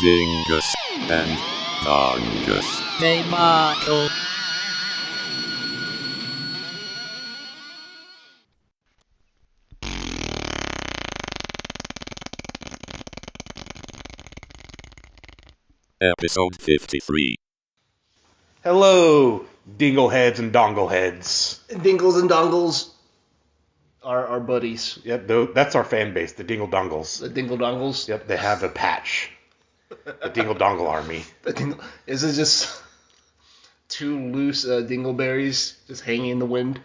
Dingus and Dongus. Tomato. Episode 53. Hello, dingleheads and dongleheads. Dingles and dongles are our buddies. Yep, that's our fan base, the Dingle Dongles. The dingle dongles. Yep, they have a patch. The Dingle Dongle Army. Is it just two loose dingleberries just hanging in the wind?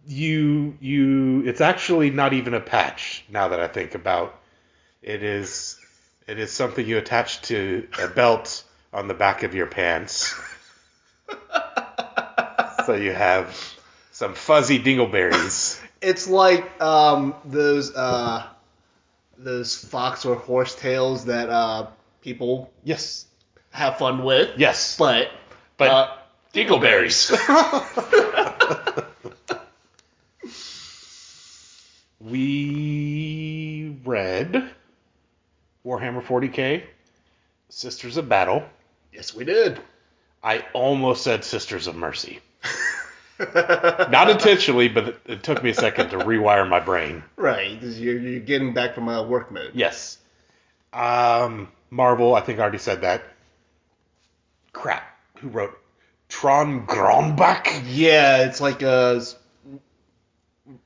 It's actually not even a patch, now that I think about it. It is something you attach to a belt on the back of your pants. So you have some fuzzy dingleberries. It's like those fox or horse tails that people Yes. have fun with. Yes. But Dingleberries. We read Warhammer 40k, Sisters of Battle. yes, we did. I almost said Sisters of Mercy. Not intentionally, but it took me a second to rewire my brain. Right, 'cause you're getting back from work mode. Yes. Marvel, I think I already said that. Crap. Who wrote Gronbekk? Yeah, it's like a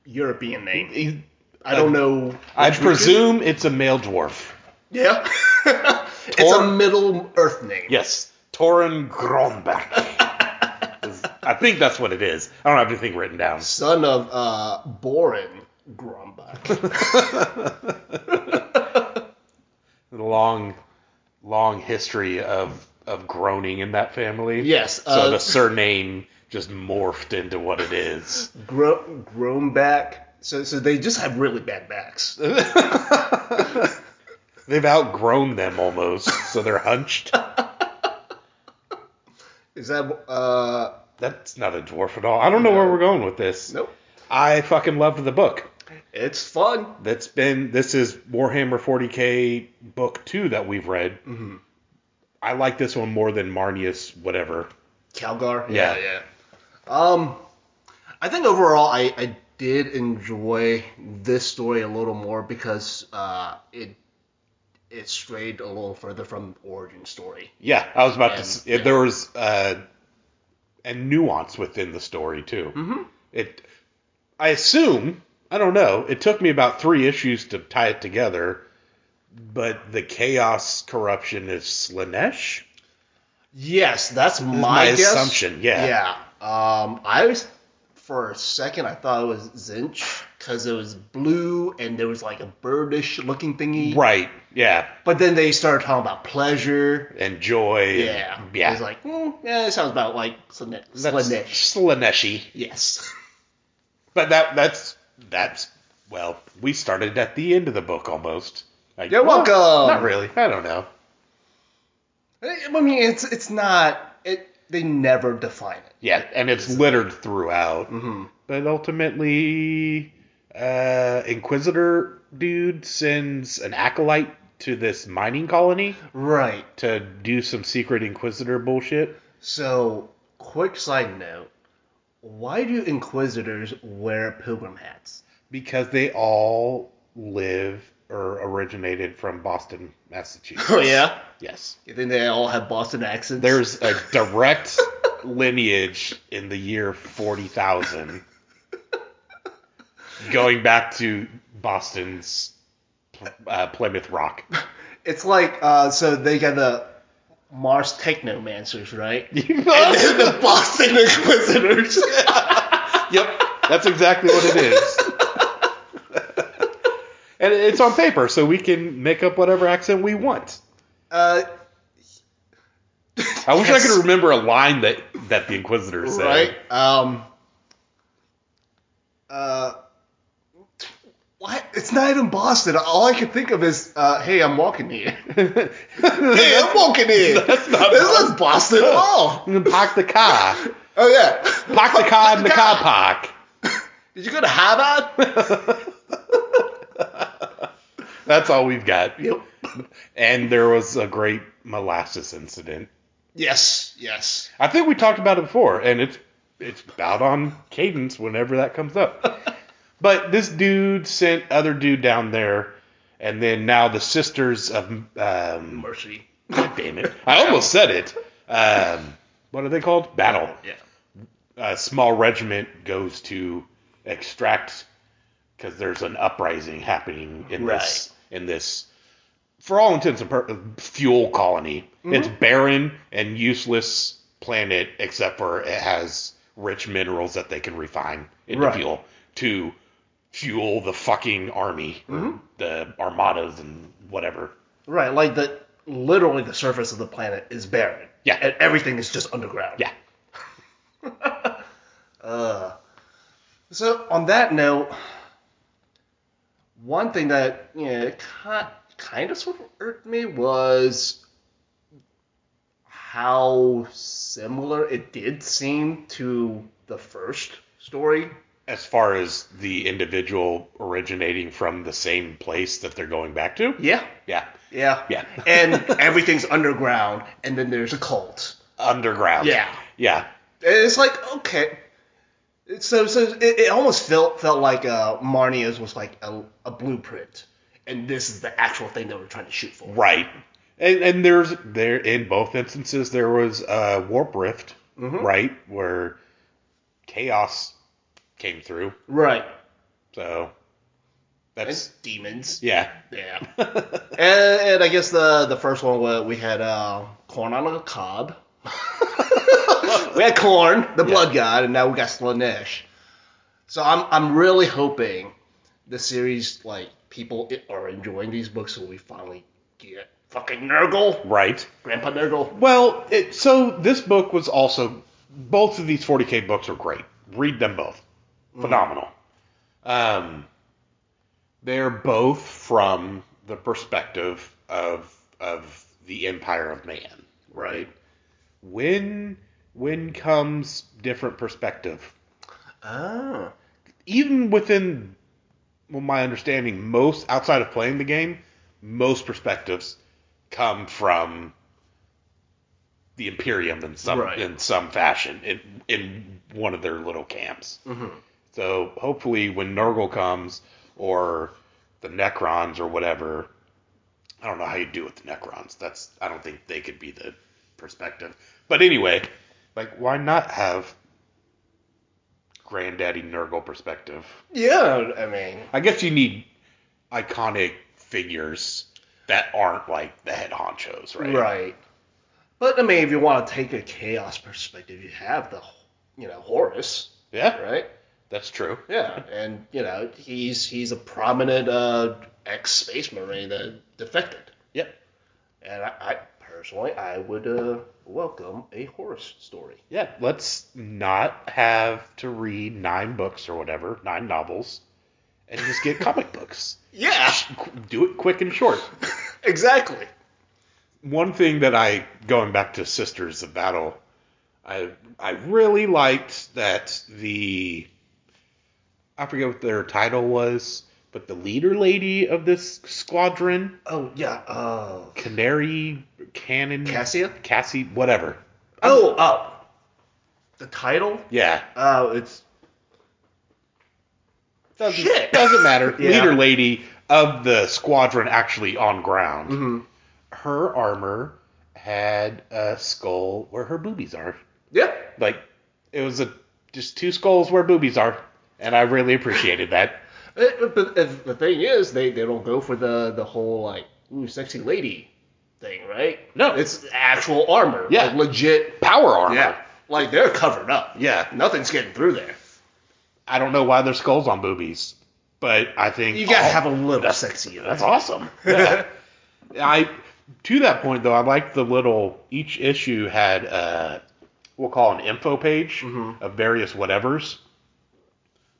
European name. I don't know. I which presume it's a male dwarf. Yeah. It's a Middle Earth name. Yes. Torin Gronbekk. I think that's what it is. I don't have anything written down. Son of Borin Gronbekk. long history of groaning in that family. Yes. So the surname just morphed into what it is. Gronbekk. So they just have really bad backs. They've outgrown them almost, so they're hunched. Is that That's not a dwarf at all. I don't know where we're going with this. Nope. I fucking loved the book. It's fun. This is Warhammer 40k book 2 that we've read. Mm-hmm. I like this one more than Marnius whatever. Calgar. Yeah. I think overall I did enjoy this story a little more because it strayed a little further from origin story. Yeah, I was about to say, yeah. there was a nuance within the story too. Mm-hmm. I assume, I don't know, it took me about 3 issues to tie it together, but the chaos corruption is Slaanesh? Yes, that's My guess. assumption, yeah. Yeah. I was, for a second, I thought it was Zinch because it was blue and there was like a birdish looking thingy. Right, yeah. But then they started talking about pleasure. And joy. Yeah. Yeah. It was like, yeah, it sounds about like Slaanesh. Slaaneshi. Yes. But that's well, we started at the end of the book almost. Like, You're welcome. Not really. I don't know. I mean, it's not. They never define it. Yeah, and it's littered throughout. Mm-hmm. But ultimately, Inquisitor dude sends an acolyte to this mining colony Right. to do some secret Inquisitor bullshit. So, quick side note: why do Inquisitors wear pilgrim hats? Because they all live or originated from Boston, Massachusetts. Oh yeah. Yes. You think they all have Boston accents? There's a direct lineage in the year 40,000 going back to Boston's Plymouth Rock. It's like so they got the Mars Technomancers, right? And then Yep, the Boston Inquisitors. that's exactly what it is. And it's on paper, so we can make up whatever accent we want. I wish I could remember a line that the Inquisitor said. Right. What? It's not even Boston. All I can think of is, hey, I'm walking here. Hey, I'm walking here. This is Boston at all. Park the car. Oh, yeah. Park the car in the car park. Did you go to Harvard? That's all we've got. Yep. And there was a great molasses incident. Yes, yes. I think we talked about it before, and it's about on cadence whenever that comes up. But this dude sent other dude down there, and then now the Sisters of Mercy. God damn it! I almost said it. What are they called? Battle. Yeah. A small regiment goes to extract because there's an uprising happening in this, for all intents and purposes, fuel colony. Mm-hmm. It's barren and useless planet except for it has rich minerals that they can refine into fuel to fuel the fucking army, the armadas and whatever. Right, like literally the surface of the planet is barren. Yeah. And everything is just underground. Yeah. So on that note, one thing that kind of sort of irked me was how similar it did seem to the first story. As far as the individual originating from the same place that they're going back to? Yeah. Yeah. Yeah. Yeah. And everything's underground, and then there's a cult. Underground. Yeah. Yeah. And it's like, okay. So it almost felt like Marnia's was like a blueprint, and this is the actual thing they were trying to shoot for. Right. And there in both instances there was a warp rift, right, where chaos came through. Right. So that's and demons. Yeah. Yeah. and I guess the first one we had corn on a cob. We had Korn, the blood god, and now we got Slanesh. So I'm really hoping the series, like, people are enjoying these books, so we finally get fucking Nurgle. Right. Grandpa Nurgle. Well, so this book was also, both of these 40K books are great. Read them both. Phenomenal. They're both from the perspective of the Empire of Man. Right. When comes different perspective? Ah. Even within, my understanding, most, outside of playing the game, most perspectives come from the Imperium in some fashion, in one of their little camps. Mm-hmm. So hopefully when Nurgle comes, or the Necrons or whatever, I don't know how you do with the Necrons. I don't think they could be the perspective. But anyway, like, why not have Granddaddy Nurgle perspective? Yeah, I mean, I guess you need iconic figures that aren't like the head honchos, right? Right. But I mean, if you want to take a chaos perspective, you have the, Horus. Yeah. Right. That's true. Yeah, and he's a prominent ex-space marine that defected. Yep. And I personally, I would welcome a Horus story. Yeah, let's not have to read 9 books or whatever, 9 novels, and just get comic books. Yeah. Do it quick and short. Exactly. One thing that going back to Sisters of Battle, I really liked that I forget what their title was, but the leader lady of this squadron. Oh, yeah. Cassie, whatever. The title? Yeah. It's... Doesn't matter. Yeah. Leader lady of the squadron actually on ground. Mm-hmm. Her armor had a skull where her boobies are. Yeah. Like, it was just 2 skulls where boobies are. And I really appreciated that. But the thing is, they don't go for the whole, like, ooh, sexy lady thing, right? No. It's actual armor. Yeah. Like, legit. Power armor. Yeah. Like, they're covered up. Yeah. Nothing's getting through there. I don't know why there's skulls on boobies, but I think... You gotta have a little sexy in it. That's awesome. Yeah. To that point, though, I like each issue had, we'll call an info page of various whatevers.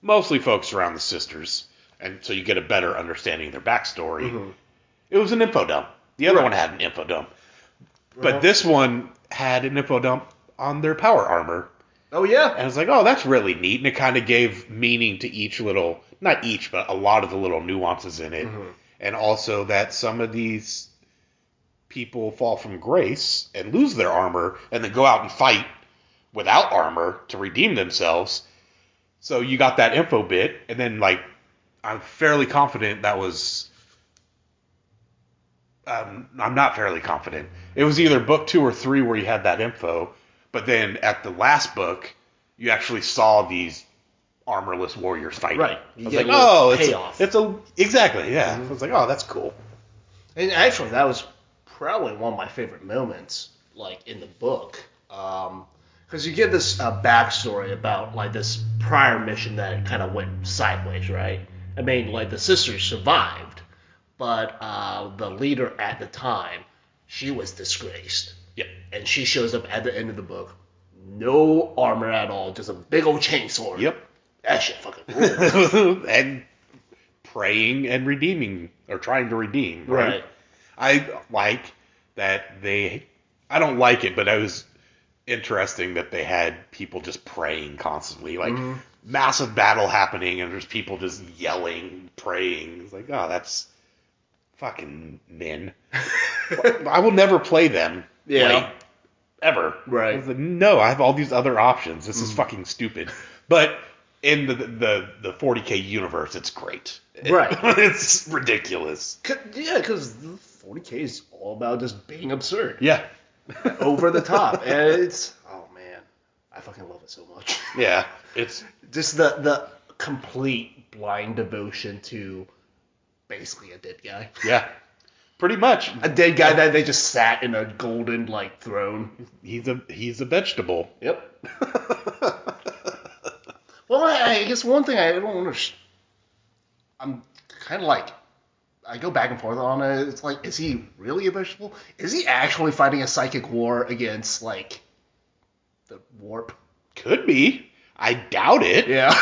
Mostly focused around the sisters, and so you get a better understanding of their backstory. Mm-hmm. It was an info dump. The other one had an info dump. But this one had an info dump on their power armor. Oh, yeah. And I was like, oh, that's really neat. And it kind of gave meaning to each not each, but a lot of the little nuances in it. Mm-hmm. And also that some of these people fall from grace and lose their armor and then go out and fight without armor to redeem themselves. So you got that info bit, and then, like, I'm fairly confident that was... I'm not fairly confident. It was either book 2 or 3 where you had that info, but then at the last book, you actually saw these armorless warriors fighting. Right. I was like, oh, payoff. Exactly, yeah. I was like, oh, that's cool. And actually, that was probably one of my favorite moments, like, in the book. Because you get this backstory about, like, this prior mission that kind of went sideways, right? I mean, like, the sisters survived, but the leader at the time, she was disgraced. Yep. And she shows up at the end of the book, no armor at all, just a big old chainsaw. Yep. That shit fucking rules. And praying and redeeming, or trying to redeem, right? I like that I don't like it, but it was interesting that they had people just praying constantly, like massive battle happening, and there's people just yelling, praying. It's like, oh, that's fucking men. I will never play them. Yeah. Like, ever. Right. I was like, no, I have all these other options. This is fucking stupid. But in the 40K universe, it's great. Right. It's ridiculous. Yeah, because 40K is all about just being absurd. Yeah. Over the top. And it's, oh man, I fucking love it so much. Yeah. It's just the complete blind devotion to basically a dead guy. Yeah. Pretty much. A dead guy that they just sat in a golden, like, throne. He's a vegetable. Yep. Well, I guess one thing I don't understand, I'm kind of like, I go back and forth on it. It's like, is he really a vegetable? Is he actually fighting a psychic war against, like, the warp? Could be. I doubt it. Yeah.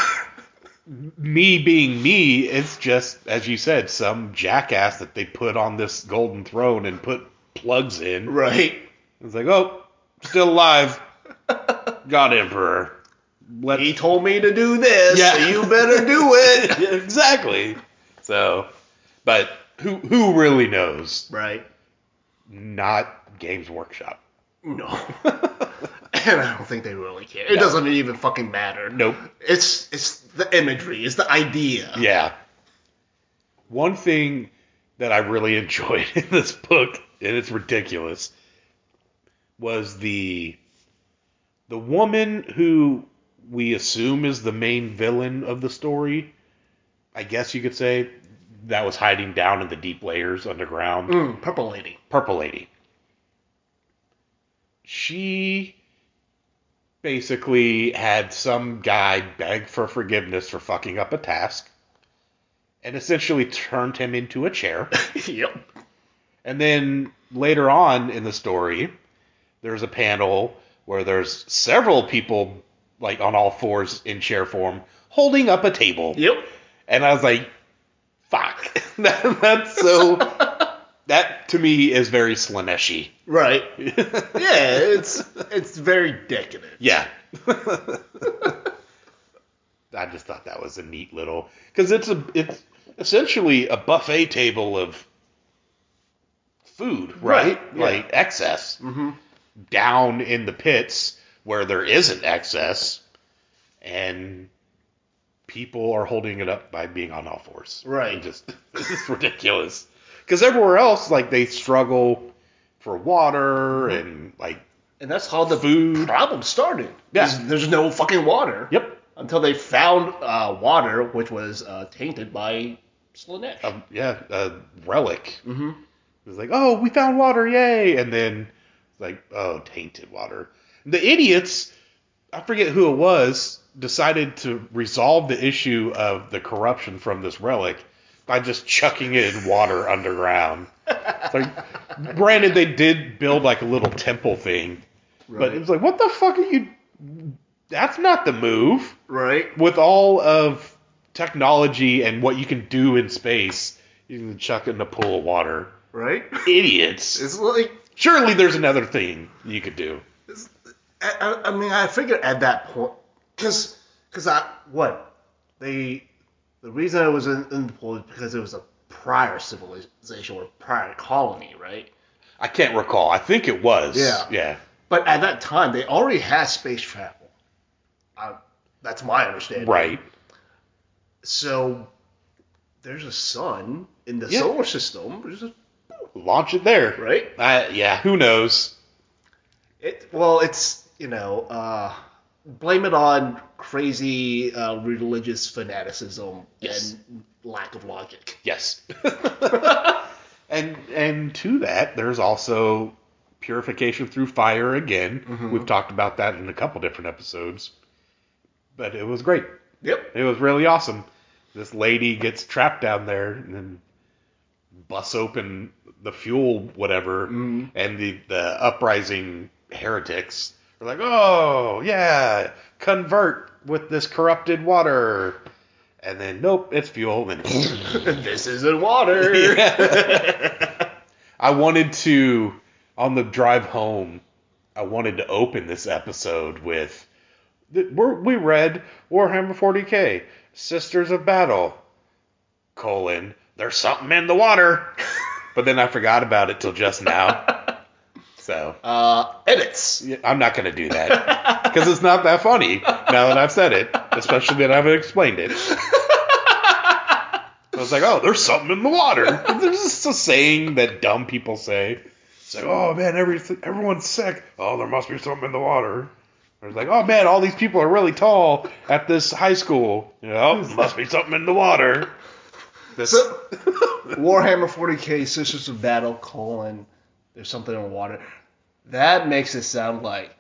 Me being me, it's just, as you said, some jackass that they put on this golden throne and put plugs in. Right. It's like, oh, still alive. God Emperor. He told me to do this, Yeah. so you better do it. Yeah, exactly. So, but who really knows? Right. Not Games Workshop. No. And I don't think they really care. It doesn't even fucking matter. Nope. It's the imagery. It's the idea. Yeah. One thing that I really enjoyed in this book, and it's ridiculous, was the woman who we assume is the main villain of the story, I guess you could say, that was hiding down in the deep layers underground. Purple Lady. Purple Lady. She basically had some guy beg for forgiveness for fucking up a task, and essentially turned him into a chair. Yep. And then later on in the story, there's a panel where there's several people, like, on all fours in chair form, holding up a table. Yep. And I was like, fuck. That's so... That, to me, is very Slaneshi. Right. Yeah, it's very decadent. Yeah. I just thought that was a neat little... Because it's essentially a buffet table of food, right? Yeah. Like, excess. Down in the pits where there isn't excess, and people are holding it up by being on all fours. Right. It's ridiculous. Because everywhere else, like, they struggle for water and, like, And that's how the food problem started. Yeah. There's no fucking water. Yep. Until they found water, which was tainted by Slanesh. A relic. It was like, oh, we found water, yay! And then, it's like, oh, tainted water. The idiots, I forget who it was, decided to resolve the issue of the corruption from this relic by just chucking it in water underground. Like, granted, they did build like a little temple thing, but it was like, what the fuck are you... That's not the move. Right. With all of technology and what you can do in space, you can chuck it in a pool of water. Right? Idiots. It's like... Surely there's another thing you could do. I mean, I figured at that point... Because the reason it was in the pool is because it was a prior civilization or prior colony, right? I can't recall. I think it was. Yeah. But at that time, they already had space travel. That's my understanding. Right. So there's a sun in the solar system. Launch it there. Right? Yeah, who knows? It's, blame it on crazy religious fanaticism and lack of logic. Yes. And to that, there's also purification through fire again. Mm-hmm. We've talked about that in a couple different episodes. But it was great. Yep. It was really awesome. This lady gets trapped down there and then busts open the fuel, whatever, and the uprising heretics are like, oh, yeah, convert with this corrupted water. And then, nope, it's fuel. And this isn't water. I wanted to, on the drive home, I wanted to open this episode with, we read Warhammer 40k, Sisters of Battle, there's something in the water. But then I forgot about it till just now. So. Edits. I'm not going to do that. Because it's not that funny now that I've said it. Especially that I've explained it. I was like, oh, there's something in the water. There's just a saying that dumb people say. It's like, oh, man, everyone's sick. Oh, there must be something in the water. I was like, oh, man, all these people are really tall at this high school. There must be something in the water. So, Warhammer 40k, Sisters of Battle, there's something in the water. That makes it sound like,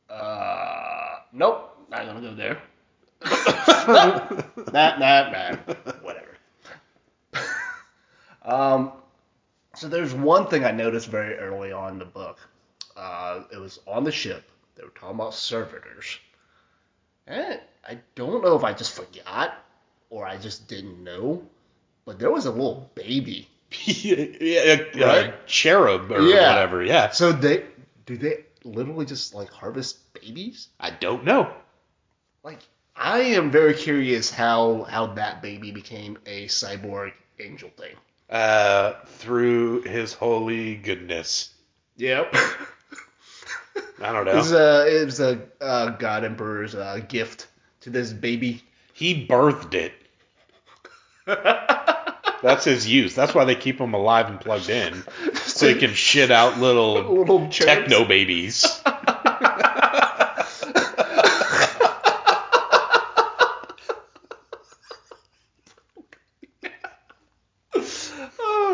nope, not gonna go there. Nah, whatever. So there's one thing I noticed very early on in the book. It was on the ship. They were talking about servitors. And I don't know if I just forgot or I just didn't know, but there was a little baby. Right? Cherub or whatever, yeah. So do they literally just harvest babies? I don't know. I am very curious how that baby became a cyborg angel thing. Through his holy goodness. Yep. I don't know. It was a God Emperor's gift to this baby. He birthed it. That's his use. That's why they keep him alive and plugged in. So he can shit out little techno babies. I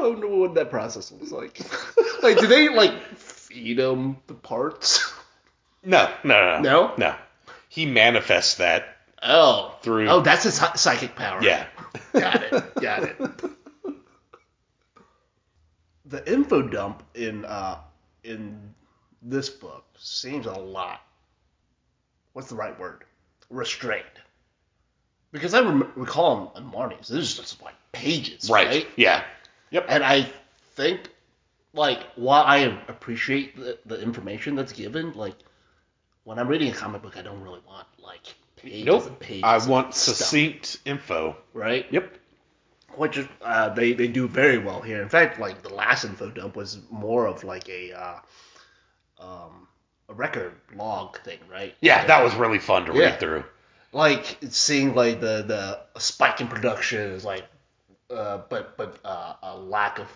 don't know what that process was like. Do they feed him the parts? No. No? He manifests that. Oh. Through. Oh, that's his psychic power. Yeah. Got it. The info dump in this book seems a lot. What's the right word? Restrained. Because I recall in Marnie's, this is just pages, right? Yeah. Yep. And I think, while I appreciate the information that's given, when I'm reading a comic book, I don't really want pages and pages. I want succinct info. Right? Yep. Which they do very well here. In fact, the last info dump was more of a record log thing, right? Yeah, that was really fun to read through. Seeing the spike in production is but a lack of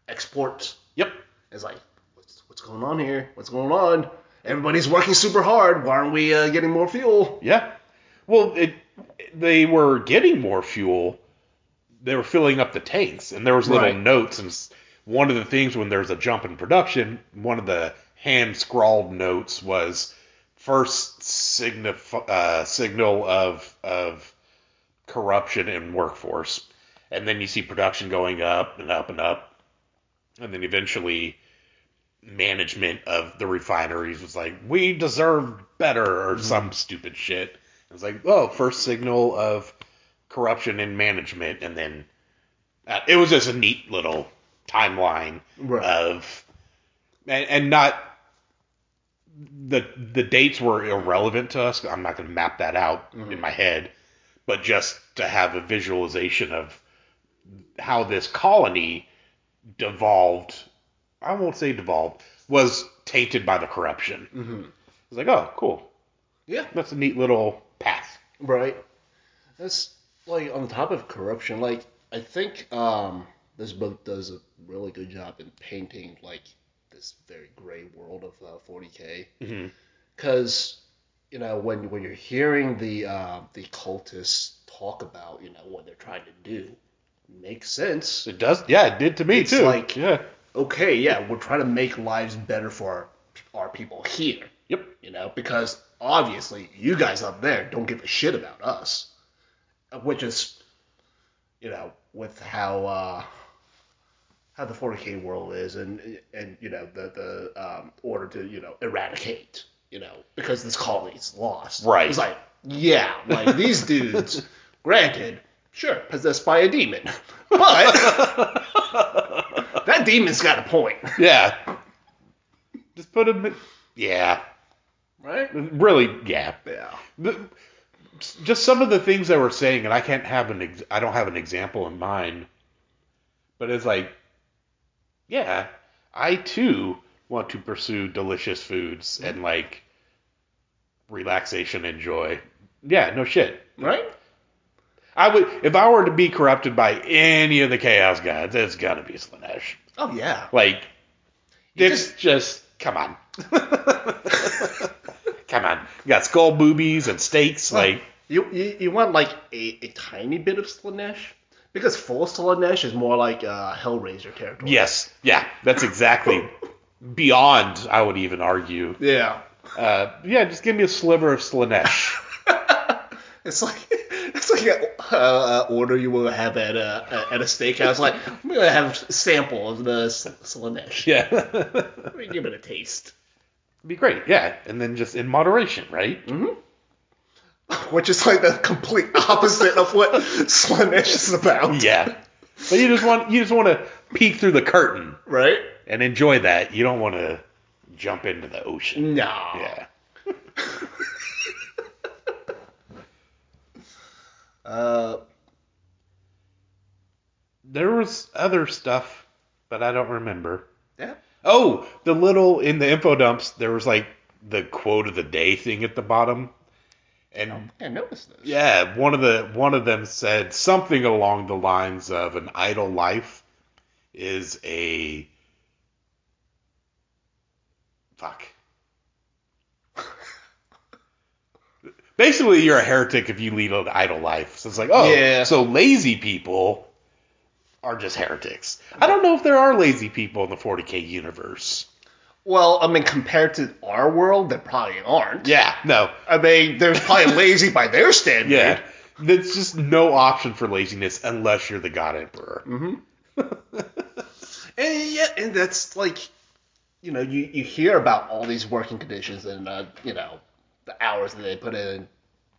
exports. Yep. It's what's going on here? What's going on? Everybody's working super hard. Why aren't we getting more fuel? Yeah. Well, they were getting more fuel. They were filling up the tanks, and there was little notes. And one of the things when there's a jump in production, one of the hand-scrawled notes was first signal of corruption in workforce. And then you see production going up and up and up. And then eventually management of the refineries was like, we deserve better, or some stupid shit. It was like, oh, first signal of corruption in management. And then it was just a neat little timeline of, and not, the dates were irrelevant to us. I'm not going to map that out in my head, but just to have a visualization of how this colony devolved I won't say devolved, was tainted by the corruption. Mm-hmm. It's like, oh, cool. Yeah. That's a neat little path. Right. That's, like, on the topic of corruption, like, I think this book does a really good job in painting, like, this very gray world of 40K. Because, you know, when you're hearing the cultists talk about, you know, what they're trying to do, it makes sense. It does. Yeah, it did to me, too. Like, yeah. Okay, yeah, we're trying to make lives better for our people here. Yep. You know, because obviously you guys up there don't give a shit about us. Which is, you know, with how the 40K world is, and you know the order to, you know, eradicate, you know, because this colony's lost. Right. It's like, yeah, like these dudes, granted, sure, possessed by a demon, but that demon's got a point. Yeah. Just put him in, yeah. Right? Really, yeah. Yeah. Just some of the things they were saying, and I don't have an example in mind, but it's like, yeah, I too want to pursue delicious foods and like relaxation and joy. Yeah, no shit. Right? I would, if I were to be corrupted by any of the Chaos Gods, it's gotta be Slanesh. Oh yeah. Like, it's just come on. Come on. You got skull boobies and steaks, like. You want like a tiny bit of Slanesh? Because full Slanesh is more like Hellraiser territory. Yes. Yeah. That's exactly beyond, I would even argue. Yeah. Yeah, just give me a sliver of Slanesh. It's like an order you will have at a steakhouse. Like, I'm gonna have a sample of the Slanesh. Yeah. Let me give it a taste. It'd be great, yeah. And then just in moderation, right? Mm-hmm. Which is like the complete opposite of what Slanesh is about. Yeah. But you just want to peek through the curtain. Right? And enjoy that. You don't want to jump into the ocean. No. Yeah. There was other stuff, but I don't remember. Yeah. Oh, in the info dumps, there was like the quote of the day thing at the bottom. And I noticed this. Yeah, one of them said something along the lines of an idle life is a fuck. Basically, you're a heretic if you lead an idle life. So it's like, oh, yeah. So lazy people are just heretics. I don't know if there are lazy people in the 40K universe. Well, I mean, compared to our world, there probably aren't. Yeah, no. I mean, they're probably lazy by their standard. Yeah, there's just no option for laziness unless you're the God Emperor. Mm-hmm. and that's like, you know, you hear about all these working conditions and, you know, the hours that they put in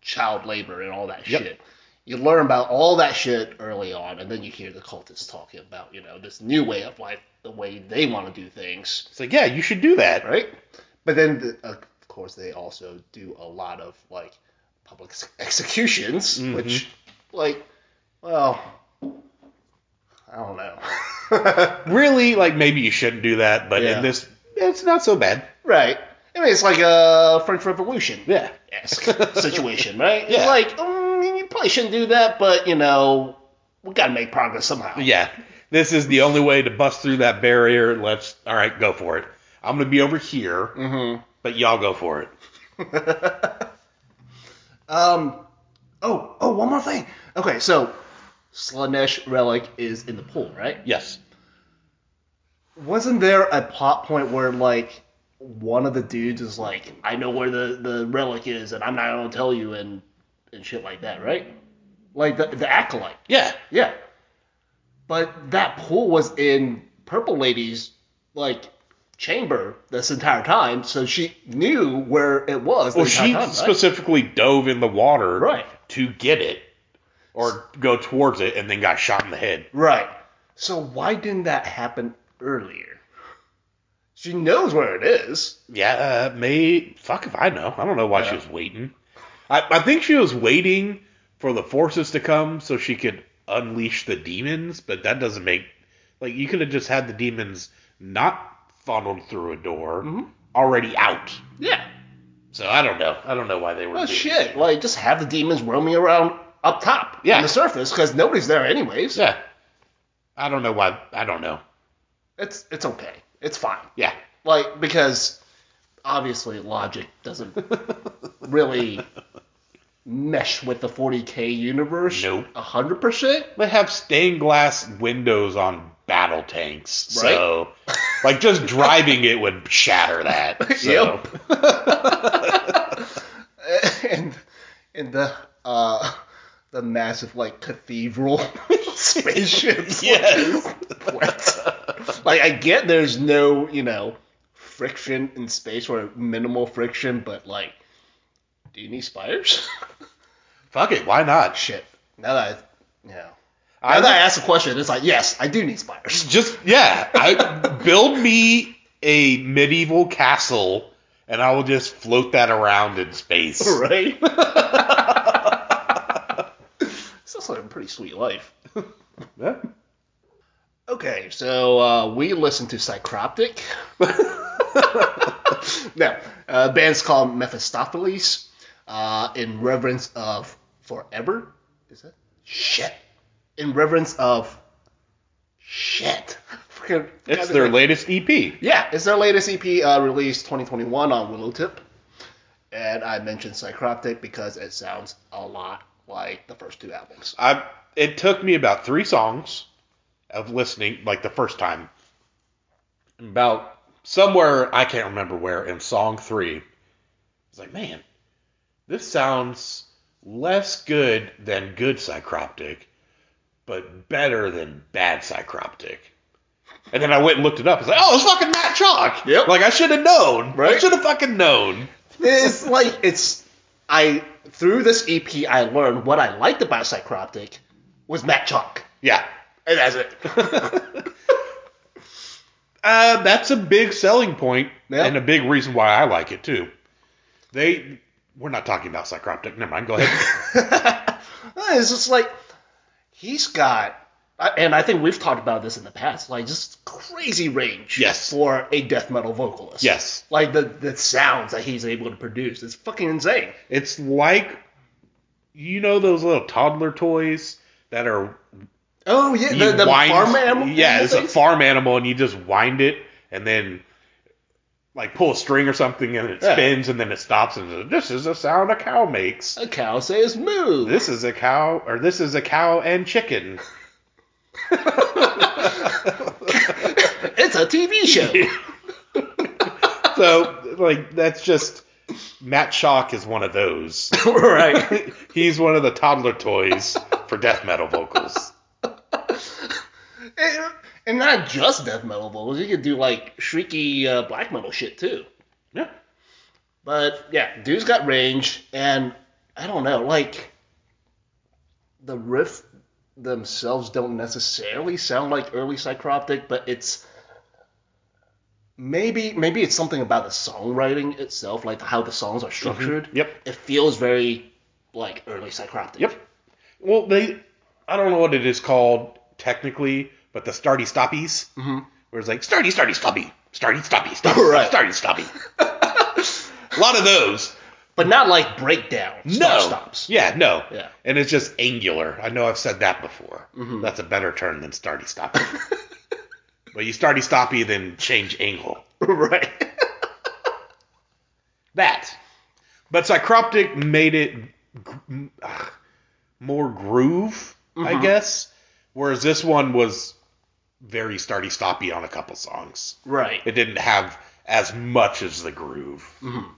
child labor and all that shit. You learn about all that shit early on, and then you hear the cultists talking about, you know, this new way of life, the way they want to do things. It's like, yeah, you should do that. Right? But then, of course, they also do a lot of, like, public executions, which, like, well, I don't know. Really, like, maybe you shouldn't do that, but in this, it's not so bad. Right. I mean, it's like a French Revolution. Yeah. Situation, right? Yeah. It's like, you probably shouldn't do that, but, you know, we got to make progress somehow. Yeah. This is the only way to bust through that barrier. All right, go for it. I'm going to be over here, but y'all go for it. One more thing. Okay, so Slanesh Relic is in the pool, right? Yes. Wasn't there a plot point where, like, one of the dudes is like, I know where the relic is, and I'm not going to tell you, and shit like that, right? Like, the acolyte. Yeah. Yeah. But that pool was in Purple Lady's, like, chamber this entire time, so she knew where it was the entire time, right? Specifically dove in the water to get it, or go towards it, and then got shot in the head. Right. So why didn't that happen earlier? She knows where it is. Yeah, fuck if I know. I don't know why she was waiting. I think she was waiting for the forces to come so she could unleash the demons, but that doesn't make... Like, you could have just had the demons not funneled through a door, already out. Yeah. So I don't know. I don't know why they were. Well, shit. Like, just have the demons roaming around up top on the surface, because nobody's there anyways. Yeah. I don't know why. I don't know. It's okay. It's fine. Yeah. Like, because obviously logic doesn't really mesh with the 40K universe. Nope. 100%. They have stained glass windows on battle tanks. Right? So, like, just driving it would shatter that. So. Yep. and the massive, like, cathedral spaceships. Yes. What? Like, I get there's no, friction in space, or minimal friction, but, like, do you need spires? Fuck it, why not? Shit. Now that I ask the question, it's like, yes, I do need spires. Build me a medieval castle, and I will just float that around in space. Right? Sounds like a pretty sweet life. Yeah. Okay, so we listened to Psychroptic. Now, band's called Mephistopheles, in reverence of Forever. Is that? Shit. In reverence of shit. It's their latest EP. Yeah, it's their latest EP, released 2021 on Willowtip. And I mentioned Psychroptic because it sounds a lot like the first two albums. It took me about 3 songs of listening, like the first time. About somewhere, I can't remember where, in song 3, it's like, man, this sounds less good than good Psychroptic, but better than bad Psychroptic. And then I went and looked it up. It's like, oh, it's fucking Matt Chalk. Yep. Like, I should have known. Right? I should have fucking known. It's like, through this EP, I learned what I liked about Psychroptic was Matt Chalk. Yeah. And that's it. That's a big selling point, Yep. and a big reason why I like it, too. We're not talking about Psychroptic. Never mind. Go ahead. It's just like, he's got, and I think we've talked about this in the past, like, just crazy range. Yes. For a death metal vocalist. Yes. Like, the sounds that he's able to produce is fucking insane. It's like, those little toddler toys that are... Oh, yeah, the farm animal? Yeah, it's a farm animal, and you just wind it, and then, like, pull a string or something, and it spins, and then it stops, and this is the sound a cow makes. A cow says moo. This is a cow and chicken. It's a TV show. So, like, that's just... Matt Chalk is one of those. Right. He's one of the toddler toys for death metal vocals. And not just death metal vocals. You could do, like, shrieky black metal shit, too. Yeah. But, yeah, dude's got range, and I don't know, like, the riff themselves don't necessarily sound like early Psychroptic, but it's... Maybe it's something about the songwriting itself, like how the songs are structured. Mm-hmm. Yep. It feels very, like, early Psychroptic. Yep. Well, I don't know what it is called technically, but the starty-stoppies, where it's like, starty-stoppy, starty-stoppy, Right. starty-stoppy. A lot of those. But not like breakdown stops. Yeah, no. Yeah. And it's just angular. I know I've said that before. Mm-hmm. That's a better term than starty-stoppy. But you starty-stoppy, then change angle. Right. That. But Psychroptic made it more groove, I guess. Whereas this one was very starty-stoppy on a couple songs. Right. It didn't have as much as the groove. Mm-hmm.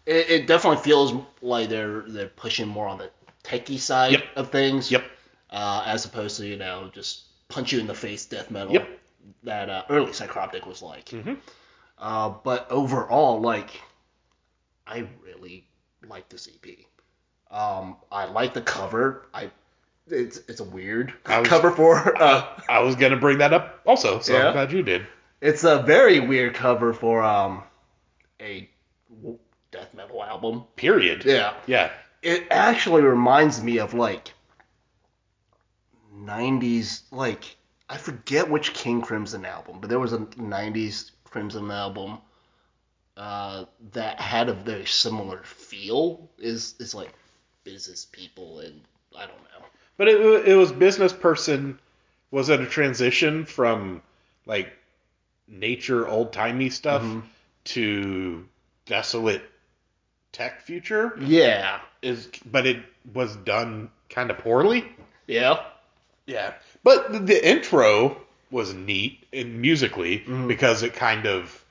It definitely feels like they're pushing more on the techie side of things. Yep. As opposed to, just punch you in the face death metal. Yep. That early Psychroptic was like. Mm-hmm. But overall, like, I really like this EP. I like the cover. It's a weird cover for... I was going to bring that up also, so Yeah. I'm glad you did. It's a very weird cover for a death metal album. Period. Yeah. Yeah. It actually reminds me of, like, 90s, like, I forget which King Crimson album, but there was a 90s Crimson album that had a very similar feel is like business people and I don't know. But it was business person. Was it a transition from like nature, old timey stuff to desolate tech future? Yeah. But it was done kind of poorly. Yeah. Yeah. But the intro was neat and musically because it kind of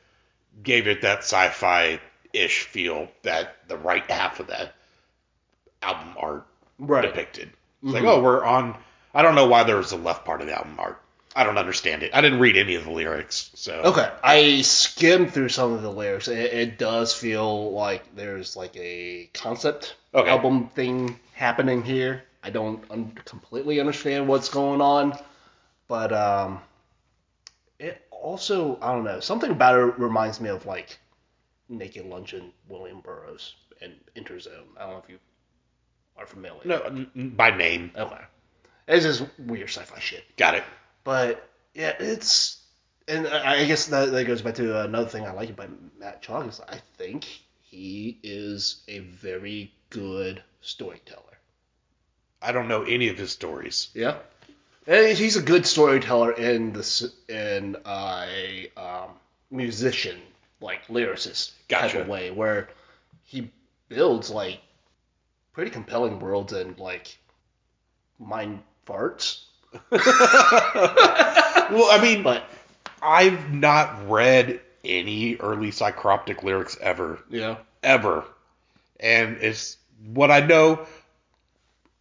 gave it that sci-fi-ish feel that the right half of that album art depicted. It's like, oh, we're on... I don't know why there was a left part of the album art. I don't understand it. I didn't read any of the lyrics, so... Okay. I skimmed through some of the lyrics. It does feel like there's like a concept album thing happening here. I don't completely understand what's going on, but it also, I don't know, something about it reminds me of like Naked Lunch and William Burroughs and Interzone. I don't know if you are familiar. No, by name. Okay. It's just weird sci-fi shit. Got it. But yeah, and I guess that goes back to another thing I like about Matt Chalk is I think he is a very good storyteller. I don't know any of his stories. Yeah, and he's a good storyteller in a musician, like lyricist type of way, where he builds like pretty compelling worlds and like mind farts. Well, I mean, I've not read any early Psychroptic lyrics ever. Yeah. Ever. And it's what I know,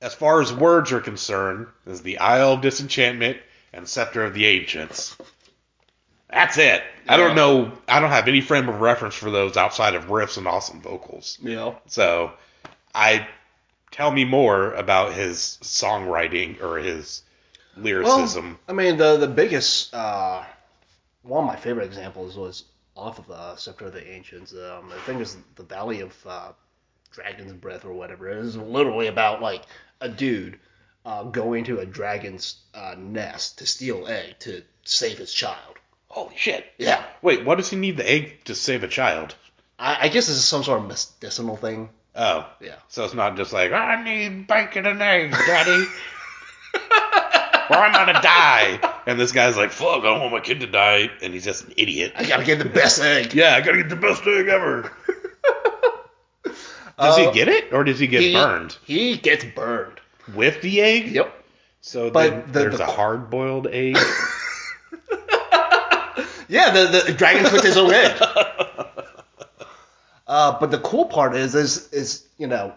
as far as words are concerned, is the Isle of Disenchantment and Scepter of the Ancients. That's it. Yeah. I don't know. I don't have any frame of reference for those outside of riffs and awesome vocals. Yeah. So, tell me more about his songwriting or his lyricism. Well, I mean, the biggest, one of my favorite examples was off of Scepter of the Ancients. I think it's the Valley of Dragon's Breath or whatever. It is literally about like a dude going to a dragon's nest to steal egg to save his child. Holy shit. Yeah. Wait, why does he need the egg to save a child? I guess this is some sort of medicinal thing. Oh. Yeah. So it's not just like, I need bacon and eggs, daddy. Or I'm gonna die. And this guy's like, fuck, I don't want my kid to die. And he's just an idiot. I gotta get the best egg. Yeah, I gotta get the best egg ever. Does he get it? Or does he get burned? He gets burned. With the egg? Yep. So then there's a hard-boiled egg? Yeah, the dragon's with his own egg. But the cool part is you know,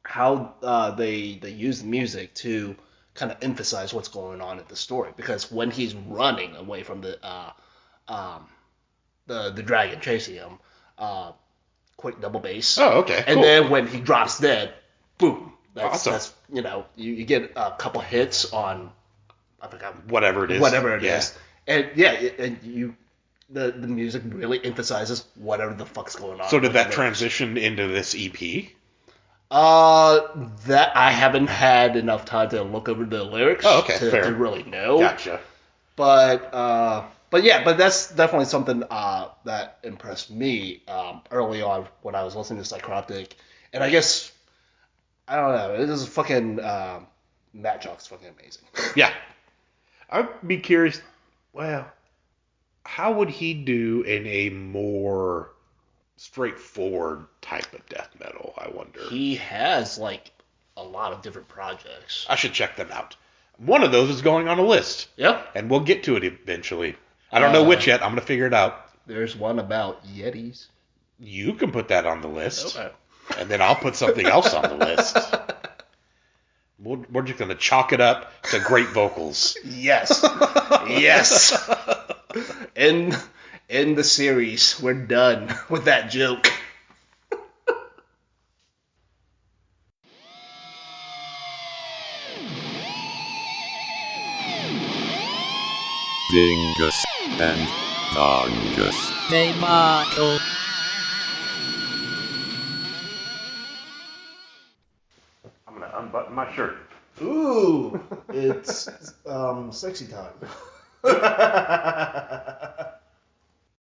how they use the music to kind of emphasize what's going on in the story. Because when he's running away from the dragon chasing him, quick double bass. Oh, okay. And cool. then when he drops dead, boom. Awesome. That's you know, you get a couple hits on, I forgot whatever it is. And yeah, and the music really emphasizes whatever the fuck's going on. So did that transition into this EP? That I haven't had enough time to look over the lyrics to really know. Gotcha. But that's definitely something that impressed me early on when I was listening to Psychroptic. And I guess, I don't know, this is fucking, Matt Chalk's fucking amazing. Yeah. I'd be curious, well, how would he do in a more straightforward type of death metal, I wonder? He has, like, a lot of different projects. I should check them out. One of those is going on a list. Yep. And we'll get to it eventually. I don't know which yet. I'm going to figure it out. There's one about Yetis. You can put that on the list. Okay. And then I'll put something else on the list. We're just going to chalk it up to great vocals. Yes. Yes. In the series, we're done with that joke. Dingus and Dongus. Debacle. I'm going to unbutton my shirt. Ooh, it's sexy time.